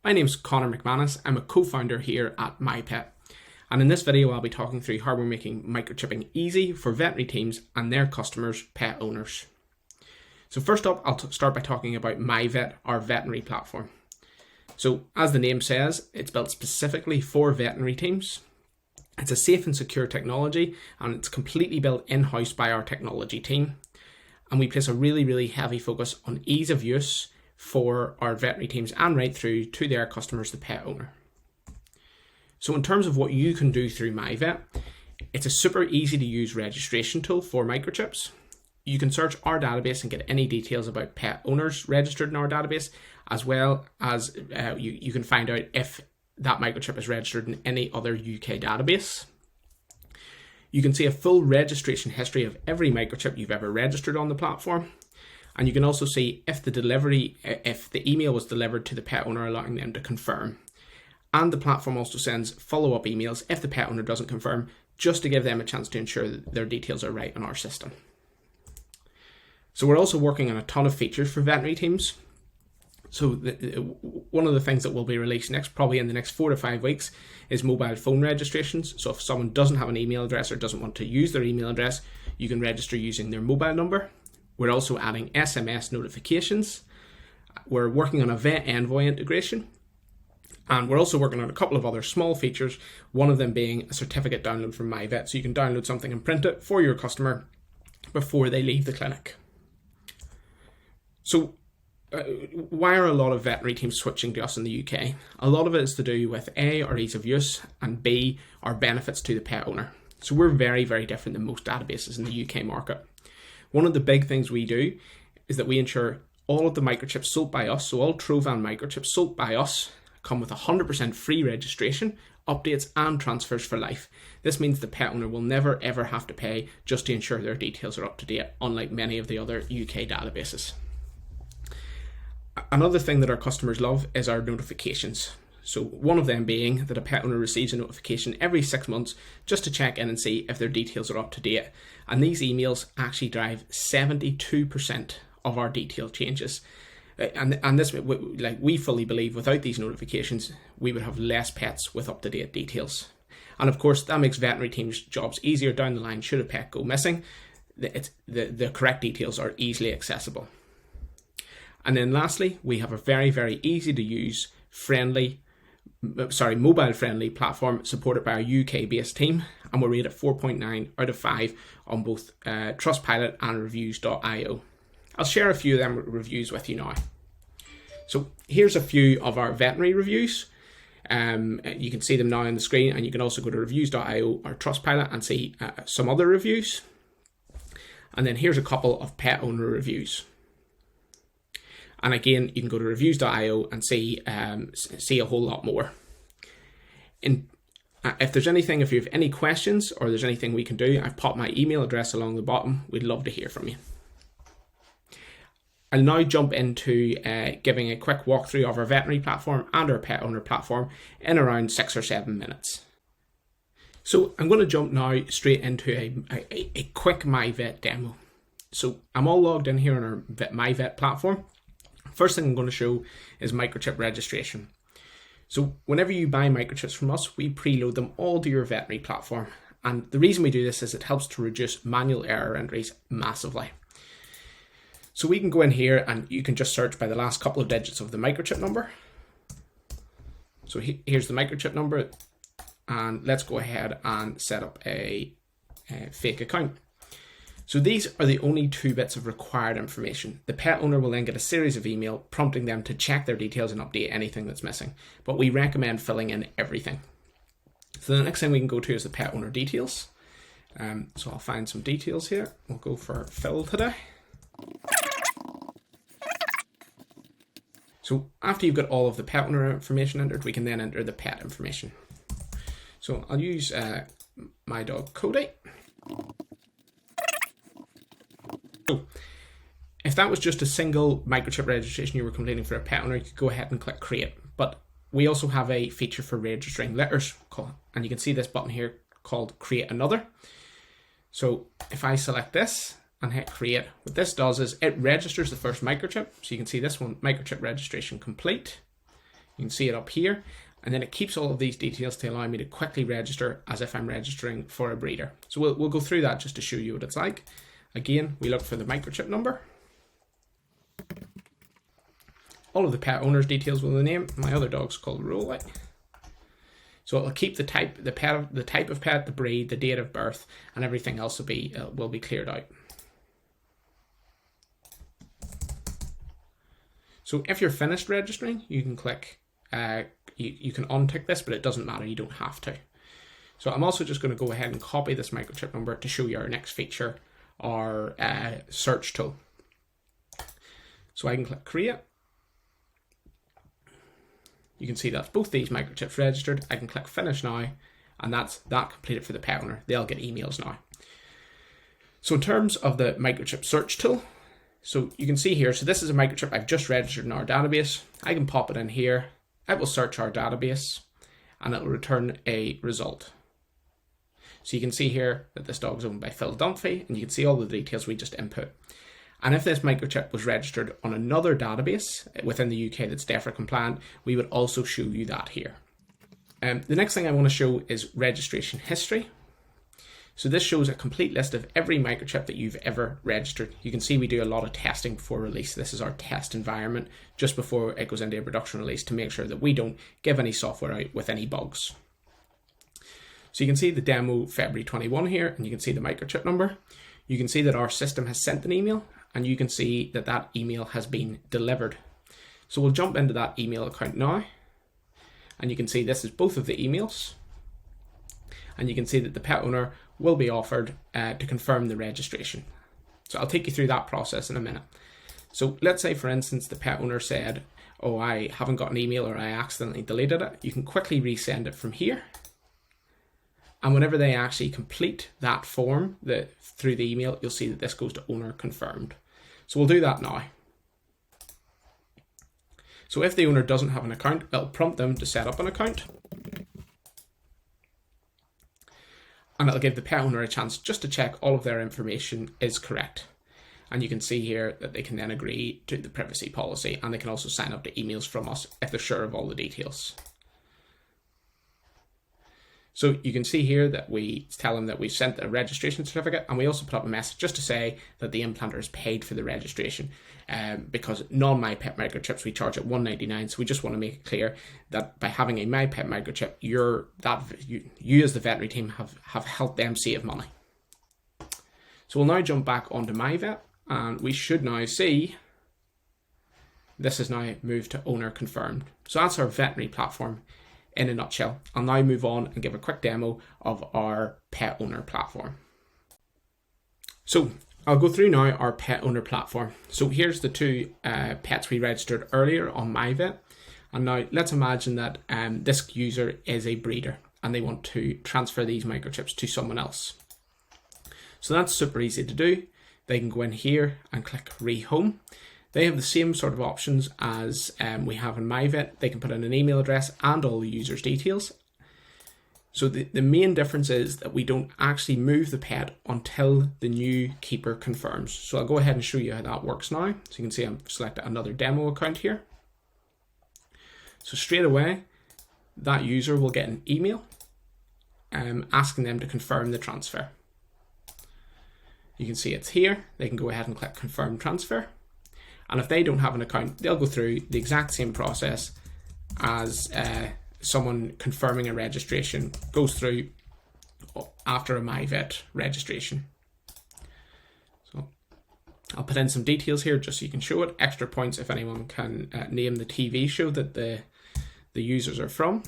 My name's Connor McManus. I'm a co-founder here at MyPet. And in this video, I'll be talking through how we're making microchipping easy for veterinary teams and their customers, pet owners. So first up, I'll start by talking about MyVet, our veterinary platform. So as the name says, it's built specifically for veterinary teams. It's a safe and secure technology, and it's completely built in-house by our technology team. And we place a really heavy focus on ease of use for our veterinary teams and right through to their customers, the pet owner. So in terms of what you can do through MyVet, it's a super easy to use registration tool for microchips. You can search our database and get any details about pet owners registered in our database, as well as you can find out if that microchip is registered in any other UK database. You can see a full registration history of every microchip you've ever registered on the platform. And you can also see if the email was delivered to the pet owner, allowing them to confirm. And the platform also sends follow-up emails if the pet owner doesn't confirm, just to give them a chance to ensure that their details are right on our system. So we're also working on a ton of features for veterinary teams. So one of the things that will be released next, probably in the next 4 to 5 weeks, is mobile phone registrations. So if someone doesn't have an email address or doesn't want to use their email address, you can register using their mobile number. We're also adding SMS notifications. We're working on a Vet Envoy integration. And we're also working on a couple of other small features, one of them being a certificate download from MyVet. So you can download something and print it for your customer before they leave the clinic. So why are a lot of veterinary teams switching to us in the UK? A lot of it is to do with A, our ease of use, and B, our benefits to the pet owner. So we're very different than most databases in the UK market. One of the big things we do is that we ensure all of the microchips sold by us, so all Trovan microchips sold by us, come with 100% free registration, updates and transfers for life. This means the pet owner will never ever have to pay just to ensure their details are up to date, unlike many of the other UK databases. Another thing that our customers love is our notifications. So one of them being that a pet owner receives a notification every 6 months just to check in and see if their details are up to date. And these emails actually drive 72% of our detail changes. And this, like, we fully believe without these notifications, we would have less pets with up-to-date details. And of course, that makes veterinary teams' jobs easier down the line should a pet go missing. The correct details are easily accessible. And then lastly, we have a very easy to use, mobile friendly platform supported by our UK based team, and we're rated 4.9 out of 5 on both Trustpilot and reviews.io. I'll share a few of them reviews with you now. So here's a few of our veterinary reviews. You can see them now on the screen, and you can also go to reviews.io or Trustpilot and see some other reviews. And then here's a couple of pet owner reviews. And again, you can go to reviews.io and see a whole lot more. If you have any questions or there's anything we can do, I've popped my email address along the bottom. We'd love to hear from you. I'll now jump into giving a quick walkthrough of our veterinary platform and our pet owner platform in around 6 or 7 minutes. So I'm going to jump now straight into a quick MyVet demo. So I'm all logged in here on our MyVet platform. First thing I'm going to show is microchip registration. So whenever you buy microchips from us, we preload them all to your veterinary platform. And the reason we do this is it helps to reduce manual error entries massively. So we can go in here and you can just search by the last couple of digits of the microchip number. So here's the microchip number, and let's go ahead and set up a fake account. So these are the only 2 bits of required information. The pet owner will then get a series of email prompting them to check their details and update anything that's missing. But we recommend filling in everything. So the next thing we can go to is the pet owner details. So I'll find some details here. We'll go for Phil today. So after you've got all of the pet owner information entered, we can then enter the pet information. So I'll use my dog Cody. So if that was just a single microchip registration you were completing for a pet owner, you could go ahead and click create. But we also have a feature for registering litters, and you can see this button here called create another. So if I select this and hit create, what this does is it registers the first microchip. So you can see this one, microchip registration complete. You can see it up here, and then it keeps all of these details to allow me to quickly register as if I'm registering for a breeder. So we'll go through that just to show you what it's like. Again, we look for the microchip number. All of the pet owner's details with the name. My other dog's called Rolly. So it'll keep the type of pet, the breed, the date of birth, and everything else will be cleared out. So if you're finished registering, you can click, you can untick this, but it doesn't matter, you don't have to. So I'm also just going to go ahead and copy this microchip number to show you our next feature, our search tool. So I can click create. You can see that's both these microchips registered. I can click finish now, and that's that completed for the pet owner. They'll get emails now. So in terms of the microchip search tool, so you can see here, so this is a microchip I've just registered in our database. I can pop it in here. It will search our database and it will return a result. So you can see here that this dog is owned by Phil Dunphy, and you can see all the details we just input. And if this microchip was registered on another database within the UK that's DEFRA compliant, we would also show you that here. The next thing I want to show is registration history. So this shows a complete list of every microchip that you've ever registered. You can see we do a lot of testing before release. This is our test environment just before it goes into a production release to make sure that we don't give any software out with any bugs. So you can see the demo February 21 here, and you can see the microchip number. You can see that our system has sent an email, and you can see that that email has been delivered. So we'll jump into that email account now, and you can see this is both of the emails. And you can see that the pet owner will be offered to confirm the registration. So I'll take you through that process in a minute. So let's say, for instance, the pet owner said, oh, I haven't got an email, or I accidentally deleted it. You can quickly resend it from here. And whenever they actually complete that form through the email, you'll see that this goes to owner confirmed. So we'll do that now. So if the owner doesn't have an account, it'll prompt them to set up an account. And it'll give the pet owner a chance just to check all of their information is correct. And you can see here that they can then agree to the privacy policy, and they can also sign up to emails from us if they're sure of all the details. So you can see here that we tell them that we've sent a registration certificate, and we also put up a message just to say that the implanter has paid for the registration, because non-MyPet microchips we charge at $1.99. So we just want to make it clear that by having a MyPet microchip, you as the veterinary team have helped them save money. So we'll now jump back onto MyVet, and we should now see this is now moved to owner confirmed. So that's our veterinary platform in a nutshell. I'll now move on and give a quick demo of our pet owner platform. So I'll go through now our pet owner platform. So here's the two pets we registered earlier on MyVet. And now let's imagine that this user is a breeder and they want to transfer these microchips to someone else. So that's super easy to do. They can go in here and click rehome. They have the same sort of options as we have in MyVet. They can put in an email address and all the user's details. So the main difference is that we don't actually move the pet until the new keeper confirms. So I'll go ahead and show you how that works now. So you can see I'm selecting another demo account here. So straight away, that user will get an email asking them to confirm the transfer. You can see it's here. They can go ahead and click confirm transfer. And if they don't have an account, they'll go through the exact same process as someone confirming a registration goes through after a MyVet registration. So I'll put in some details here just so you can show it. Extra points if anyone can name the TV show that the users are from.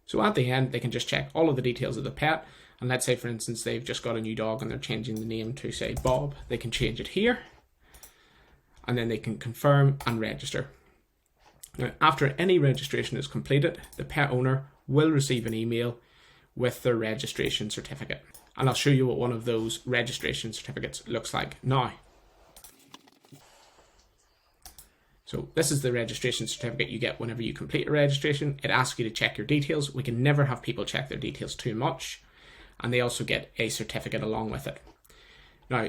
So at the end, they can just check all of the details of the pet. And let's say, for instance, they've just got a new dog and they're changing the name to, say, Bob. They can change it here. And then they can confirm and register. Now, after any registration is completed, the pet owner will receive an email with their registration certificate. And I'll show you what one of those registration certificates looks like now. So this is the registration certificate you get whenever you complete a registration. It asks you to check your details. We can never have people check their details too much. And they also get a certificate along with it. Now,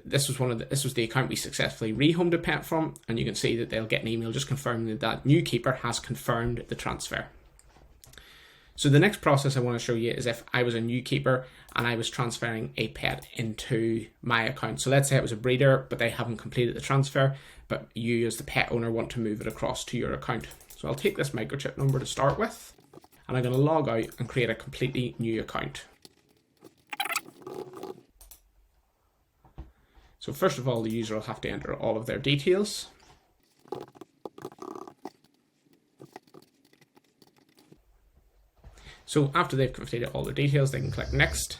This was the account we successfully rehomed a pet from, and you can see that they'll get an email just confirming that that new keeper has confirmed the transfer. So the next process I want to show you is if I was a new keeper and I was transferring a pet into my account. So let's say it was a breeder, but they haven't completed the transfer, but you as the pet owner want to move it across to your account. So I'll take this microchip number to start with, and I'm going to log out and create a completely new account. So first of all, the user will have to enter all of their details. So after they've completed all their details, they can click next,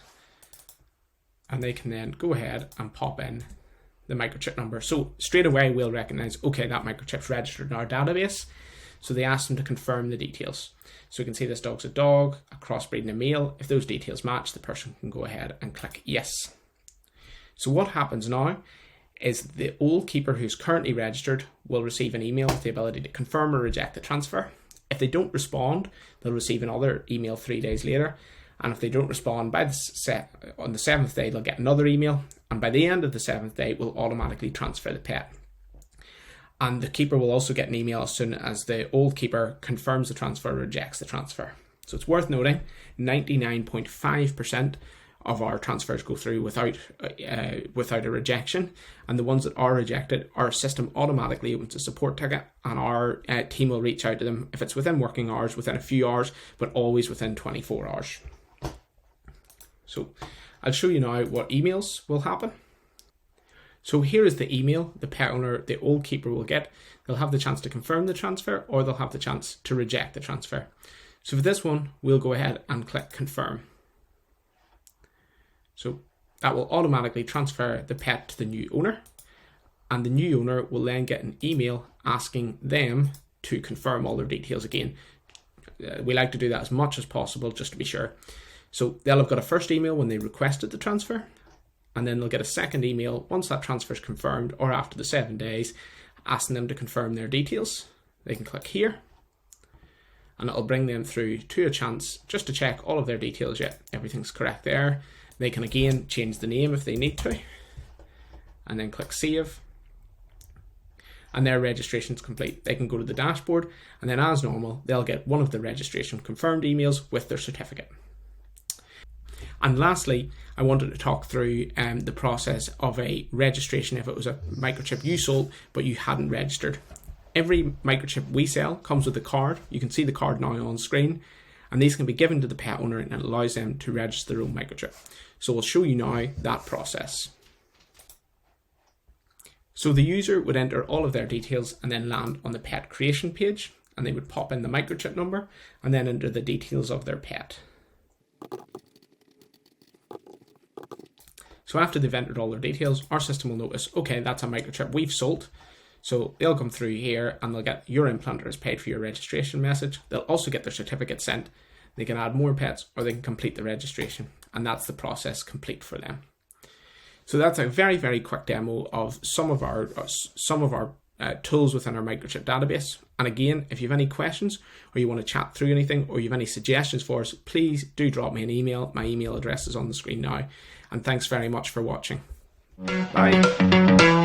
and they can then go ahead and pop in the microchip number. So straight away we'll recognize, okay, that microchip's registered in our database. So they ask them to confirm the details. So you can see this dog's a dog, a crossbreed and a male. If those details match, the person can go ahead and click yes. So what happens now is the old keeper who's currently registered will receive an email with the ability to confirm or reject the transfer. If they don't respond, they'll receive another email 3 days later. And if they don't respond on the 7th day, they'll get another email. And by the end of the 7th day, we'll automatically transfer the pet. And the keeper will also get an email as soon as the old keeper confirms the transfer or rejects the transfer. So it's worth noting, 99.5% of our transfers go through without a rejection, and the ones that are rejected, our system automatically opens a support ticket, and our team will reach out to them if it's within working hours, within a few hours, but always within 24 hours. So I'll show you now what emails will happen. So here is the email the pet owner, the old keeper, will get. They'll have the chance to confirm the transfer, or they'll have the chance to reject the transfer. So for this one, we'll go ahead and click confirm. So that will automatically transfer the pet to the new owner, and the new owner will then get an email asking them to confirm all their details again. We like to do that as much as possible just to be sure. So they'll have got a first email when they requested the transfer, and then they'll get a second email once that transfer is confirmed or after the 7 days asking them to confirm their details. They can click here, and it'll bring them through to a chance just to check all of their details. Yet everything's correct there. They can again change the name if they need to, and then click save, and their registration is complete. They can go to the dashboard, and then as normal, they'll get one of the registration confirmed emails with their certificate. And lastly, I wanted to talk through the process of a registration if it was a microchip you sold but you hadn't registered. Every microchip we sell comes with a card. You can see the card now on screen, and these can be given to the pet owner, and it allows them to register their own microchip. So we'll show you now that process. So the user would enter all of their details and then land on the pet creation page, and they would pop in the microchip number and then enter the details of their pet. So after they've entered all their details, our system will notice, okay, that's a microchip we've sold. So they'll come through here and they'll get your implanter has paid for your registration message. They'll also get their certificate sent. They can add more pets, or they can complete the registration, and that's the process complete for them. So that's a very, very quick demo of some of our tools within our microchip database. And again, if you have any questions or you want to chat through anything or you have any suggestions for us, please do drop me an email. My email address is on the screen now. And thanks very much for watching. Bye.